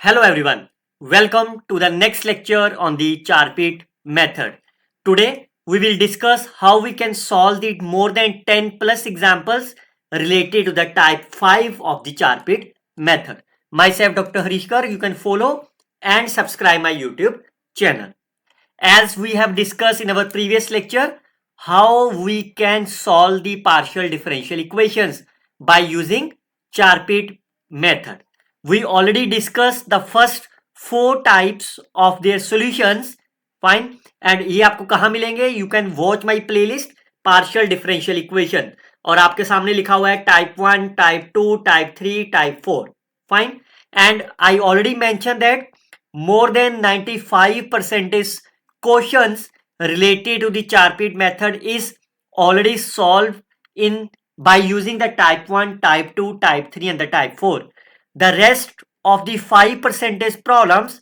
Hello everyone, welcome to the next lecture on the Charpit method. Today we will discuss how we can solve the more than 10 plus examples related to the type 5 of the Charpit method. Myself Dr. Harish Garg, you can follow and subscribe my YouTube channel. As we have discussed in our previous lecture, how we can solve the partial differential equations by using Charpit method. We already discussed the first 4 types of their solutions. Fine. And ये आपको कहाँ मिलेंगे? You can watch my playlist partial differential equation. और आपके सामने लिखा हुआ है type 1, type 2, type 3, type 4. Fine. And I already mentioned that more than 95% is questions related to the Charpit method is already solved in by using the type 1, type 2, type 3 and the type 4. The rest of the 5% is problems,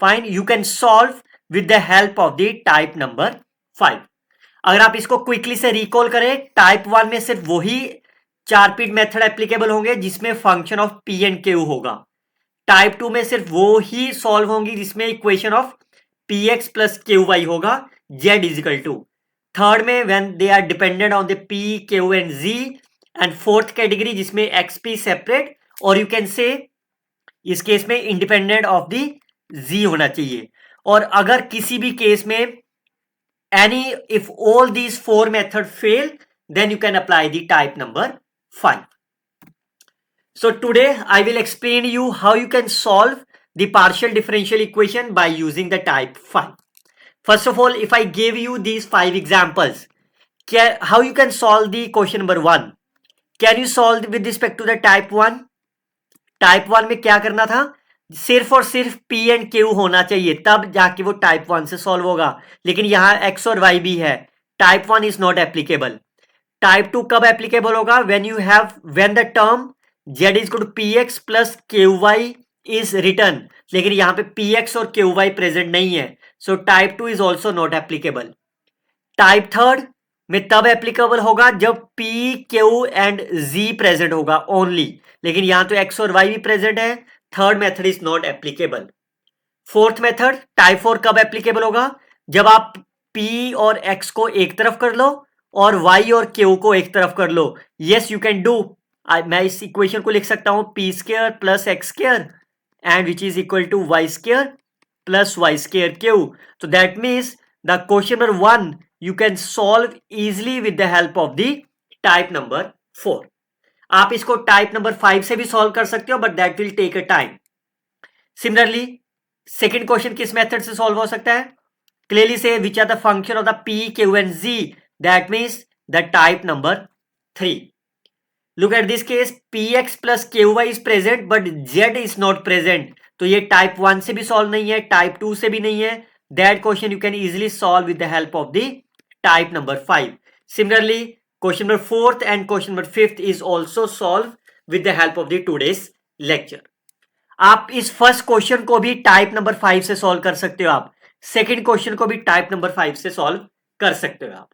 fine, you can solve with the help of the type number 5. अगर आप इसको quickly से recall करें, type 1 में सिर्फ वही चारपीट method applicable होंगे जिसमें function of P and Q होगा. टाइप 2 में सिर्फ वो ही सॉल्व होंगी जिसमें equation of P X plus Q Y होगा, जेड इजिकल टू. थर्ड में when they are dependent on the P Q and Z. And fourth category जिसमें एक्स पी सेपरेट और यू कैन से इस case में independent of the जी होना चाहिए. और अगर किसी भी केस में any if all these 4 method fail then you can apply the type number 5. So today I will explain you how you can solve the partial differential equation by using the type 5. First of all, if I give you these 5 examples, how you can solve the question number 1? Can you solve with respect to the type 1? Type 1 में क्या करना था? सिर्फ और सिर्फ P and Q होना चाहिए, तब जाके वो टाइप 1 से सॉल्व होगा. लेकिन यहाँ X और Y भी है. Type 1 is not applicable. Type 2 कब एप्लीकेबल होगा? when the term z is equal to px plus qy is written. लेकिन यहाँ पे px और qy प्रेजेंट नहीं है, so type 2 is also not applicable. Type 3 में तब एप्लीकेबल होगा जब p q and z present होगा ओनली. लेकिन यहाँ तो x और y भी प्रेजेंट है. Third method is not applicable. Fourth method type 4 कब एप्लीकेबल होगा? जब आप p और x को एक तरफ कर लो और y और q को एक तरफ कर लो. Yes you can do. मैं इस इक्वेशन को लिख सकता हूं p square plus x square and which is equal to Y square plus y square q. तो that means the question number 1 you can solve easily with the help of the type number 4. आप इसको type number 5 से भी solve कर सकते हो, but that will take a time. Similarly second question किस method से सॉल्व हो सकता है? क्लियरली से which are the function of the p q and z. That means the type number 3. Look at this case, px plus qy is present but z is not present. तो ये type 1 से भी solve नहीं है, type 2 से भी नहीं है. That question you can easily solve with the help of the type number 5. Similarly, question number 4th and question number 5th is also solved with the help of the today's lecture. आप इस first question को भी type number 5 से solve कर सकते हो. आप second question को भी टाइप नंबर 5 से सॉल्व कर सकते हो आप.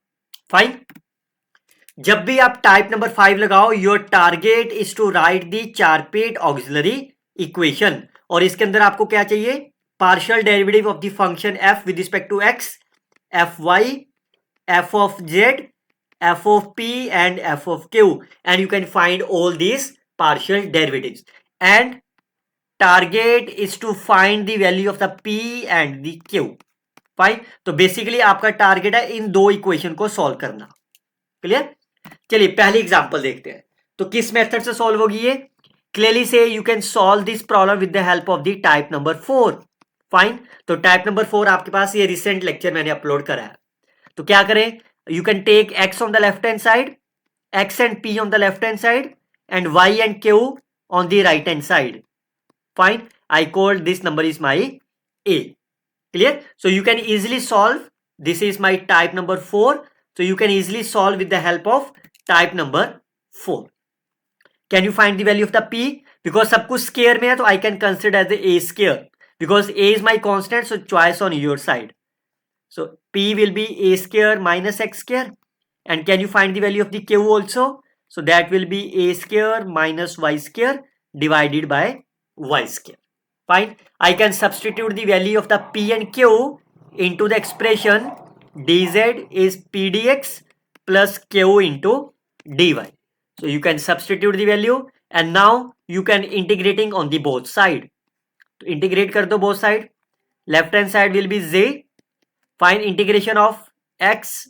फाइन. जब भी आप टाइप नंबर 5 लगाओ, your target is to write the Charpit auxiliary equation. और इसके अंदर आपको क्या चाहिए? Partial derivative of the function f with respect to x, f y, f of z, f of p and f of q. And you can find all these partial derivatives. And target is to find the value of the p and the q. Fine. तो basically आपका target है इन दो equation को solve करना. Clear? चलिए पहली example देखते हैं. तो किस मेथड से सॉल्व होगी ये? क्लियरली से you can solve this problem with the help of the type number 4. Fine. तो टाइप नंबर 4 आपके पास ये रिसेंट लेक्चर मैंने अपलोड करा है. तो क्या करें? You can take x on the left hand side, x and p on the left hand side and y and q on the right hand side. Fine. I called this number is my a. Clear? So you can easily solve. This is my type number 4. So you can easily solve with the help of type number 4. Can you find the value of the p? Because सब कुछ square में है तो I can consider as the a square. Because a is my constant, so choice on your side. So p will be a square minus x square. And can you find the value of the q also? So that will be a square minus y square divided by y square. Fine. I can substitute the value of the P and Q into the expression dz is pdx plus q into dy. So you can substitute the value and now you can integrating on the both side. तो integrate कर दो both side. Left hand side will be z. Find integration of x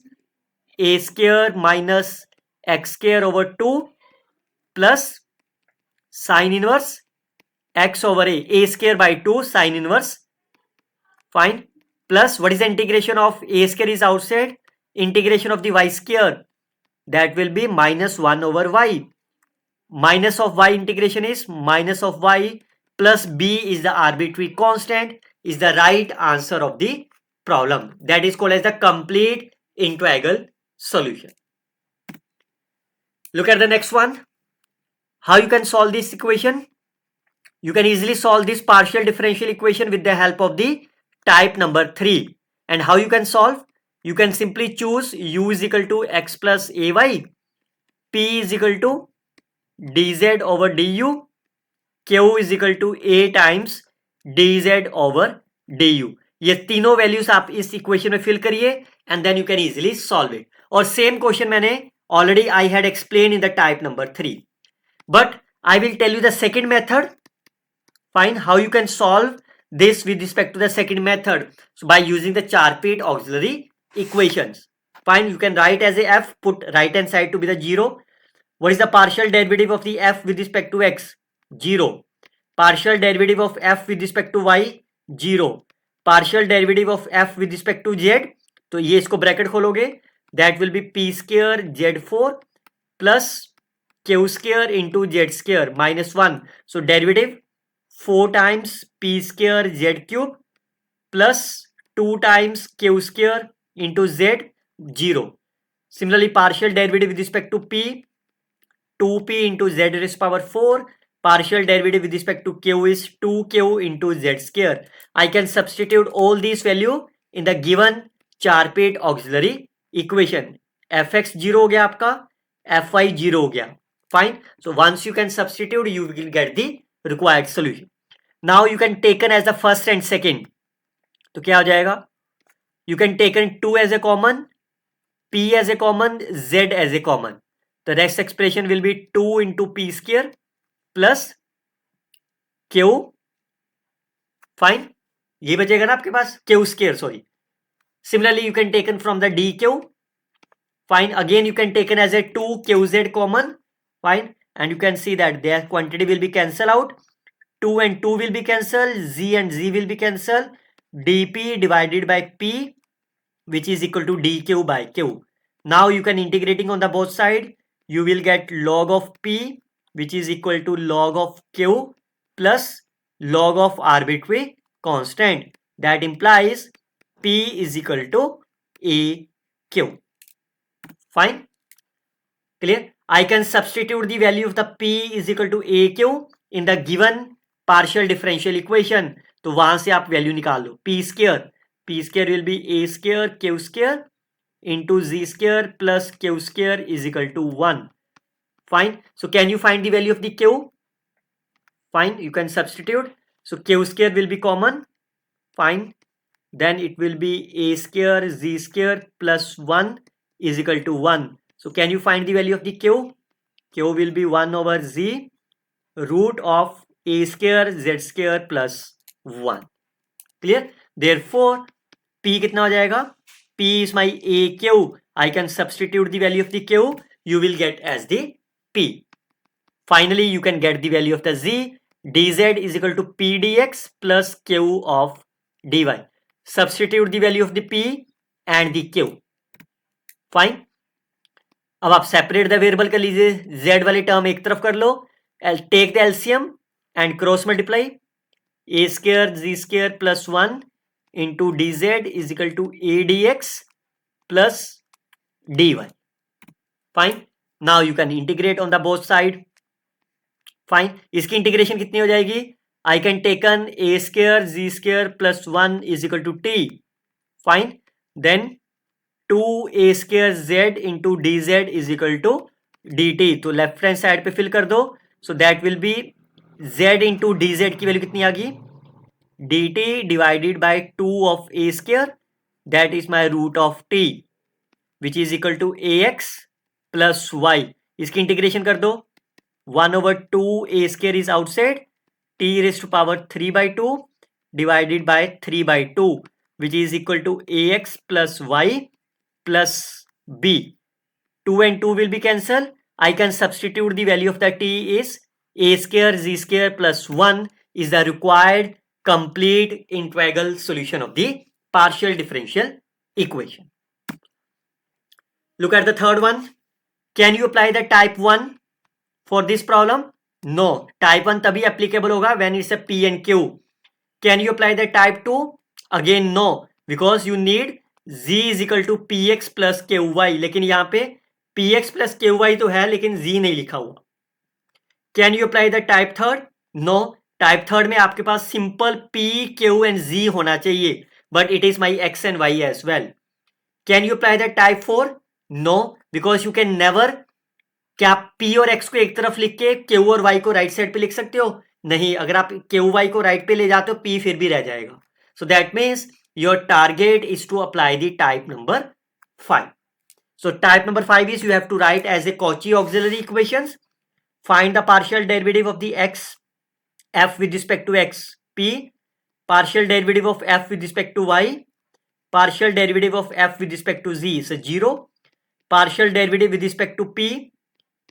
a square minus x square over 2 plus sine inverse x over a square by 2 sine inverse. Fine. Plus what is the integration of a square is outside, integration of the y square, that will be minus 1 over y. Minus of y integration is minus of y plus b is the arbitrary constant, is the right answer of the problem. That is called as the complete integral solution. Look at the next one. How you can solve this equation? You can easily solve this partial differential equation with the help of the type number 3. And how you can solve? You can simply choose u is equal to x plus ay, p is equal to dz over du, q is equal to a times dz over du. ये तीनों values आप इस equation में fill करिए and then you can easily solve it. और same question मैंने already I had explain in the type number 3, but I will tell you the second method. Find how you can solve this with respect to the second method. So by using the Charpit auxiliary equations. Fine, you can write as a f, put right hand side to be the 0. What is the partial derivative of the f with respect to x? 0. Partial derivative of f with respect to y? 0. Partial derivative of f with respect to z? तो ये इसको bracket खोलोगे, that will be p square z4 plus q square into z square minus 1. So derivative 4 times p square z cube plus 2 times q square into z, 0. Similarly, partial derivative with respect to p, 2p into z raised power 4. Partial derivative with respect to q is 2q into z square. I can substitute all these value in the given Charpit auxiliary equation. fx 0 हो गया आपका, fy 0 हो गया. Fine. So once you can substitute, you will get the required solution. Now you can taken as the first and second. तो क्या हो जाएगा? You can taken 2 as a common, p as a common, z as a common. The next expression will be 2 into p square plus q. Fine. ये बचेगा ना आपके पास, q square, sorry. Similarly, you can taken from the dq. Fine. Again, you can taken as a 2 qz common. Fine. And you can see that their quantity will be cancelled out. 2 and 2 will be cancelled. Z and Z will be cancelled. dp divided by p, which is equal to dq by q. Now you can integrating on the both side. You will get log of p, which is equal to log of q plus log of arbitrary constant. That implies p is equal to aq. Fine. Clear? I can substitute the value of the p is equal to aq in the given partial differential equation. तो वहां से आप value निकाल लो. p square will be a square q square into z square plus q square is equal to 1. Fine. So can you find the value of the q? Fine. You can substitute. So q square will be common. Fine. Then it will be a square z square plus 1 is equal to 1. So can you find the value of the q? Q will be 1 over z root of a square z square plus 1. Clear? Therefore, p कितना हो जाएगा? P is my aq. I can substitute the value of the q. You will get as the p. Finally, you can get the value of the z. dz is equal to p dx plus q of dy. Substitute the value of the p and the q. Fine. अब आप separate the variable कर लीजिए. z वाली term एक तरफ कर लो. Take the LCM and cross multiply. A square z square plus 1 into dz is equal to a dx plus dy. Fine. Now you can integrate on the both side. Fine. इसकी integration कितनी हो जाएगी? I can taken a square z square plus 1 is equal to t. Fine. Then 2a square z into dz is equal to dt. तो left hand side पे fill कर दो. So that will be z into dz की value कितनी आ गई? dt divided by 2 of a square, that is my root of t, which is equal to ax plus y. इसकी integration कर दो, 1/2 a square is outside, t raised to power 3 by 2 divided by 3 by 2, which is equal to ax plus y plus b. 2 and 2 will be cancelled. I can substitute the value of the t is a square z square plus 1 is the required complete integral solution of the partial differential equation. Look at the third one. Can you apply the type 1 for this problem? No. Type 1 तभी applicable होगा when it's a p and q. Can you apply the type 2? Again no, because you need z is equal to px plus qy. लेकिन यहाँ पे px plus qy तो है लेकिन z नहीं लिखा हुआ. Can you apply the type third? No. Type third में आपके पास simple p, q and z होना चाहिए, but it is my x and y as well. Can you apply the type 4? No, because you can never. क्या आप p और x को एक तरफ लिख के q और y को राइट साइड पे लिख सकते हो? नहीं. अगर आप q y को राइट पे ले जाते हो, p फिर भी रह जाएगा. So that means your target is to apply the type number 5. So type number 5 is you have to write as a Cauchy auxiliary equations. Find the partial derivative of the x f with respect to x, p, partial derivative of f with respect to y, partial derivative of f with respect to z is 0, partial derivative with respect to p,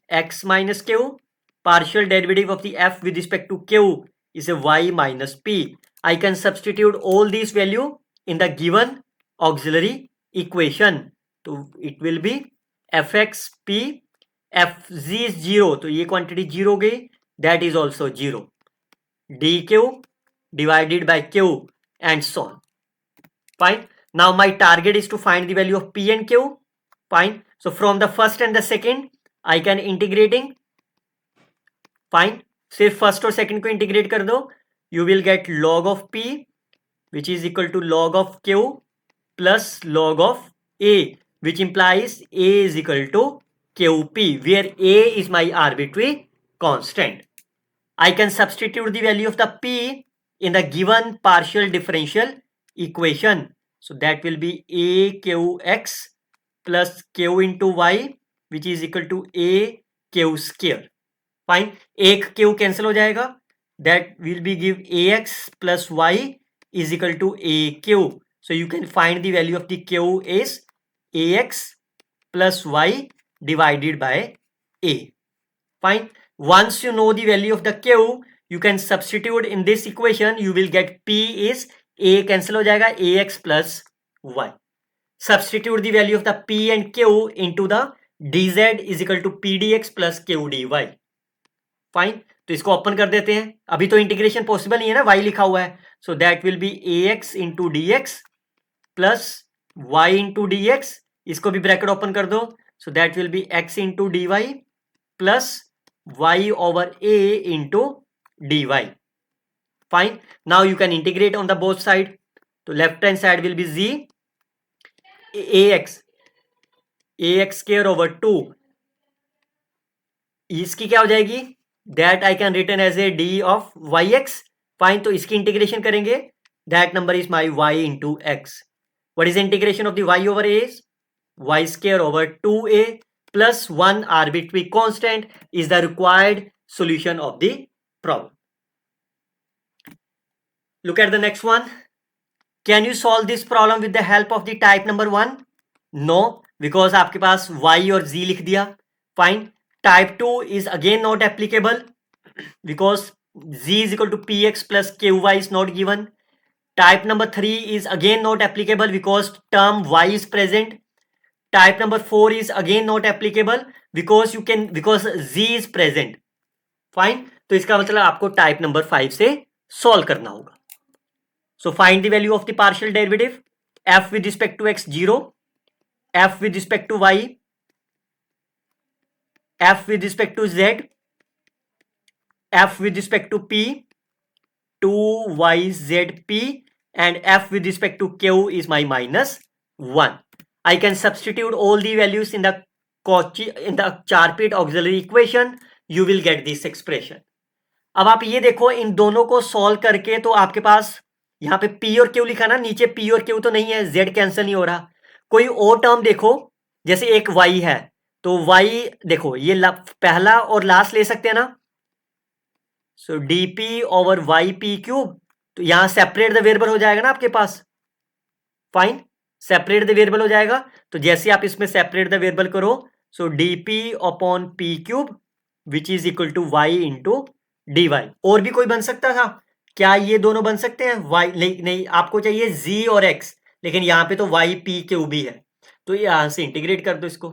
x minus q, partial derivative of the f with respect to q is a y minus p. I can substitute all these value in the given auxiliary equation. So it will be fx p, fz is 0, तो ये quantity 0 गई, that is also 0, dq divided by q and so on. Fine. Now my target is to find the value of p and q. Fine. So from the first and the second I can integrating. Fine. सिर्फ first और second को integrate कर दो. You will get log of p which is equal to log of q plus log of a, which implies a is equal to qp, where a is my arbitrary constant. I can substitute the value of the p in the given partial differential equation. So that will be a qx plus q into y, which is equal to a q square. Fine. एक q cancel हो जाएगा. That will be give ax plus y is equal to aq. So you can find the value of the q is ax plus y divided by a. Fine. Once you know the value of the q, you can substitute in this equation. You will get p is a cancel हो जाएगा, ax plus y. Substitute the value of the p and q into the dz is equal to pdx plus q dy. Fine. तो इसको open कर देते हैं. अभी तो integration possible नहीं है ना, y लिखा हुआ है. So that will be ax into d x plus y into d x. इसको भी ब्रैकेट ओपन कर दो. So that will be x into D y plus y over a into D y. Fine. Now you can integrate on the both side. तो left hand side will be z ax square over 2. इसकी क्या हो जाएगी? That I can written as a d of yx. Fine. तो इसकी integration करेंगे. That number is my y into x. What is the integration of the y over a? Is y square over 2a plus 1 arbitrary constant is the required solution of the problem. Look at the next one. Can you solve this problem with the help of the type number 1? No, because आपके पास y और z लिख दिया. Fine. Type 2 is again not applicable because z is equal to px plus qy is not given. Type number 3 is again not applicable because term y is present. Type number 4 is again not applicable because z is present. Fine. तो इसका मतलब आपको type number 5 से solve करना होगा. So find the value of the partial derivative. F with respect to x 0, f with respect to y, f with respect to z, f with respect to p, 2yzp, and f with respect to q is my minus 1. I can substitute all the values in the Charpit auxiliary equation. You will get this expression. अब आप ये देखो, इन दोनों को solve करके तो आपके पास यहाँ पे P और Q लिखा ना, नीचे P और Q तो नहीं है, Z कैंसिल नहीं हो रहा। कोई और टर्म देखो, जैसे एक Y है, तो Y देखो ये पहला और लास्ट ले सकते हैं ना, so d p over y p cube, तो यहां सेपरेट द वेरिएबल हो जाएगा ना आपके पास, फाइन, सेपरेट द वेरिएबल हो जाएगा। तो जैसे आप इसमें सेपरेट द वेरिएबल करो, so d p upon p cube which is equal to y into D y. और भी कोई बन सकता था क्या? ये दोनों बन सकते हैं, वाई नहीं, आपको चाहिए जी और एक्स, लेकिन यहां पे तो वाई पी क्यूब भी है, तो यहां से इंटीग्रेट कर दो इसको,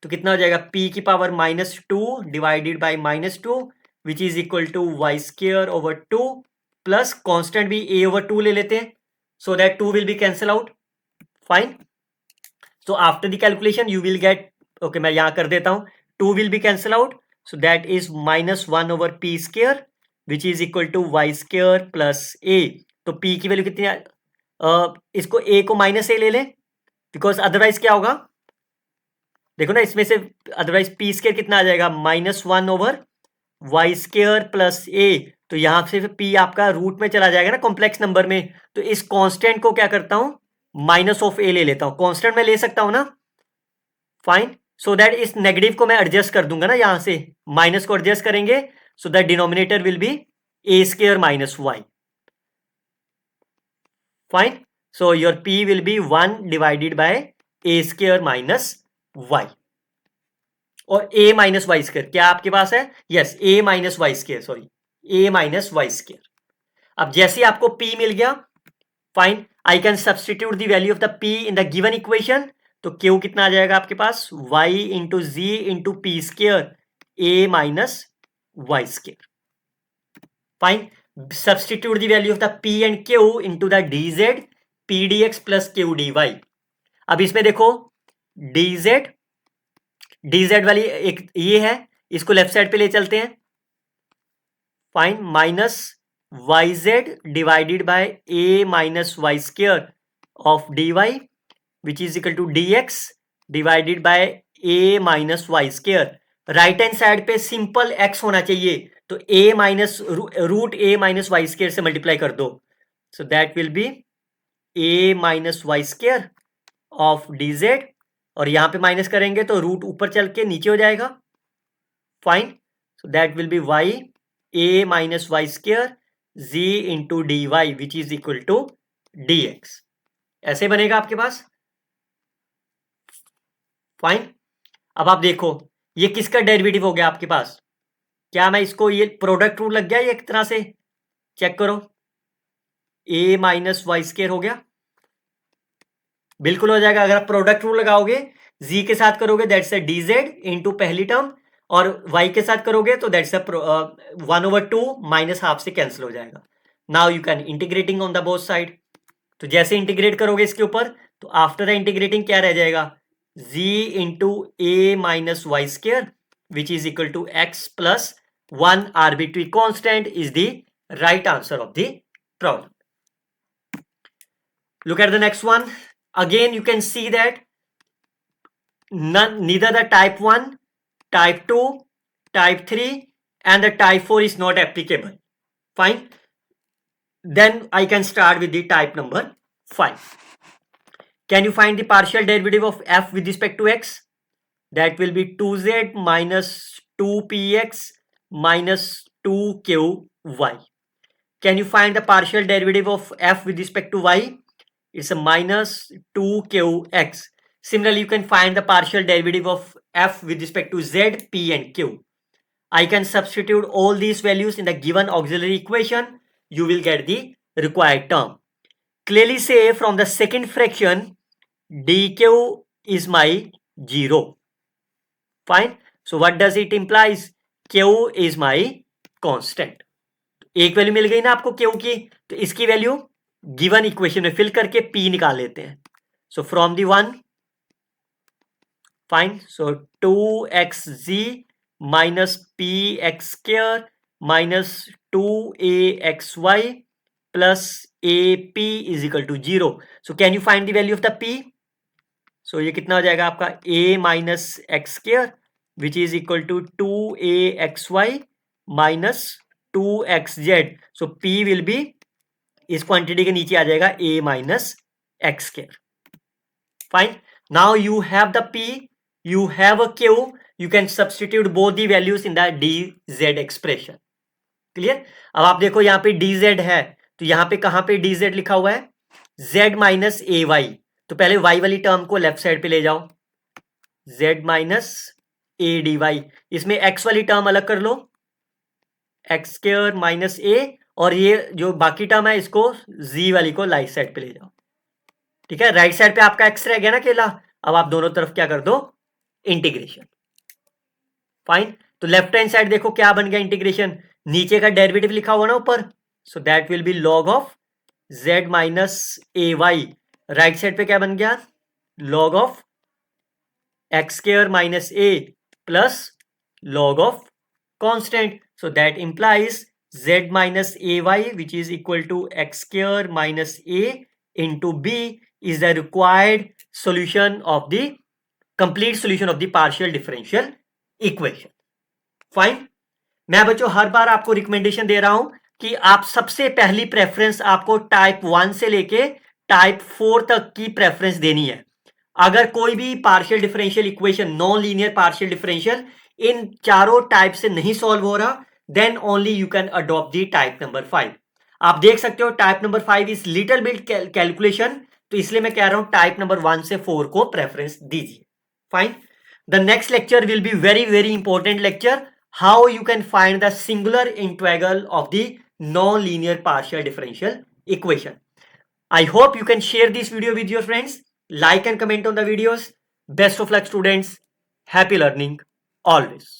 तो कितना हो जाएगा, p की power -2 divided by -2 which is equal to Y square over 2 plus constant भी a ओवर 2 ले लेते हैं, so that 2 will be cancel out, fine. So after the calculation you will get, okay मैं यहां कर देता हूं, 2 will be cancel out, so that is -1 over p square which is equal to Y square plus a। तो p की value कितनी इसको a को -a ले लें, बिकॉज अदरवाइज क्या होगा, देखो ना इसमें से अदरवाइज पी स्क्र कितना आ जाएगा, -1 ओवर वाई स्क्र प्लस ए, तो यहां से पी आपका रूट में चला जाएगा ना कॉम्प्लेक्स नंबर में, तो इस कांस्टेंट को क्या करता हूं, माइनस ऑफ ए ले लेता हूं, कांस्टेंट में ले सकता हूं ना, फाइन। सो दैट इस नेगेटिव को मैं एडजस्ट कर दूंगा ना, यहां से माइनस को एडजस्ट करेंगे, so that denominator will be A square minus Y, fine. So your P will be 1 divided by A square minus Y, और a माइनस वाई स्क्र क्या आपके पास है, yes a minus Y square, sorry a minus Y square. अब जैसे आपको p मिल गया, fine, I can substitute the value of the p in the given equation, तो q कितना आ जाएगा आपके पास, y into Z into P square a minus Y square, fine. Substitute the value of the p and q into the dz p dx plus q dy। अब इसमें देखो dz dz वाली एक ये है, इसको लेफ्ट साइड पे ले चलते हैं, fine, minus Y Z divided by A minus Y square of D Y which is equal to D X divided by A minus Y square. Right hand side पे सिंपल एक्स होना चाहिए, तो A minus root A minus Y square से multiply कर दो, so that will be A minus Y square of D Z, और यहां पे माइनस करेंगे तो रूट ऊपर चल के नीचे हो जाएगा, fine. So that will be Y A minus Y square Z into D Y which is equal to D X, ऐसे बनेगा आपके पास, फाइन। अब आप देखो ये किसका डेरिवेटिव हो गया आपके पास, क्या मैं इसको, ये प्रोडक्ट रूल लग गया ये एक तरह से, चेक करो, ए माइनस वाई स्क्र हो गया, बिल्कुल हो जाएगा। अगर आप प्रोडक्ट रूल लगाओगे, जी के साथ करोगे that's a D Z into पहली टर्म, और y के साथ करोगे तो दैट्स अ 1/2 माइनस हाफ से कैंसिल हो जाएगा। Now you can integrating on the both side, तो जैसे इंटीग्रेट करोगे इसके ऊपर, तो आफ्टर द इंटीग्रेटिंग क्या रह जाएगा, z into A minus Y square which is equal to X plus 1 arbitrary constant is the right answer of the problem. Look at the next one. Again, you can see that neither the type 1, type 2, type 3 and the type 4 is not applicable. Fine. Then I can start with the type number 5. Can you find the partial derivative of f with respect to x? That will be 2z minus 2px minus 2qy. Can you find the partial derivative of f with respect to y? It's a minus 2qx. Similarly, you can find the partial derivative of f with respect to z, p and q. I can substitute all these values in the given auxiliary equation. You will get the required term. Clearly say from the second fraction, dq is my 0. Fine. So what does it implies? q is my constant. एक value मिल गई ना आपको q की, तो इसकी value given equation में fill करके p निकाल लेते हैं। So from the 1, fine, so 2xz minus P X square minus 2axy plus A P is equal to 0। So can you find the value of the p? So ये कितना हो जाएगा आपका a minus X square which is equal to 2axy minus 2xz। So p will be इस quantity के नीचे आ जाएगा a minus x square. Fine. Now you have the P, you have a Q, you can substitute both the values in the dz expression. Clear? अब आप देखो यहाँ पे dz है, तो यहाँ पे कहाँ पे dz लिखा हुआ है? z minus A Y. तो पहले y वाली टर्म को लेफ्ट साइड पे ले जाओ, z minus A D Y. इसमें x वाली टर्म अलग कर लो, एक्स स्क्वायर माइनस ए, और ये जो बाकी टर्म है इसको z वाली को राइट साइड पे ले जाओ. ठीक है, राइट साइड पे आपका x रह गया ना केला. अब आप दोनों तरफ क्या कर दो, इंटीग्रेशन. फाइन. तो लेफ्ट हैंड साइड देखो क्या बन गया इंटीग्रेशन, नीचे का डेरिवेटिव लिखा हुआ ना ऊपर, so that will be log of z minus A Y. Right side पे क्या बन गया, log of X square minus A plus log of constant. So that implies z minus A Y which is equal to X square minus A into b is the required solution of the complete solution of the partial differential equation. Fine. मैं बच्चों हर बार आपको recommendation दे रहा हूं कि आप सबसे पहली preference आपको टाइप 1 से लेके टाइप 4 तक की प्रेफरेंस देनी है. अगर कोई भी partial differential equation, non linear partial differential इन चारों टाइप से नहीं सॉल्व हो रहा, then only you can adopt the type number 5. आप देख सकते हो type number 5 is little bit calculation, तो इसलिए मैं कह रहा हूं टाइप नंबर 1 से 4 को प्रेफरेंस दीजिए. Fine. The next lecture will be very very important lecture, how you can find the singular integral of the non linear partial differential equation. I hope you can share this video with your friends, like and comment on the videos. Best of luck students, happy learning always.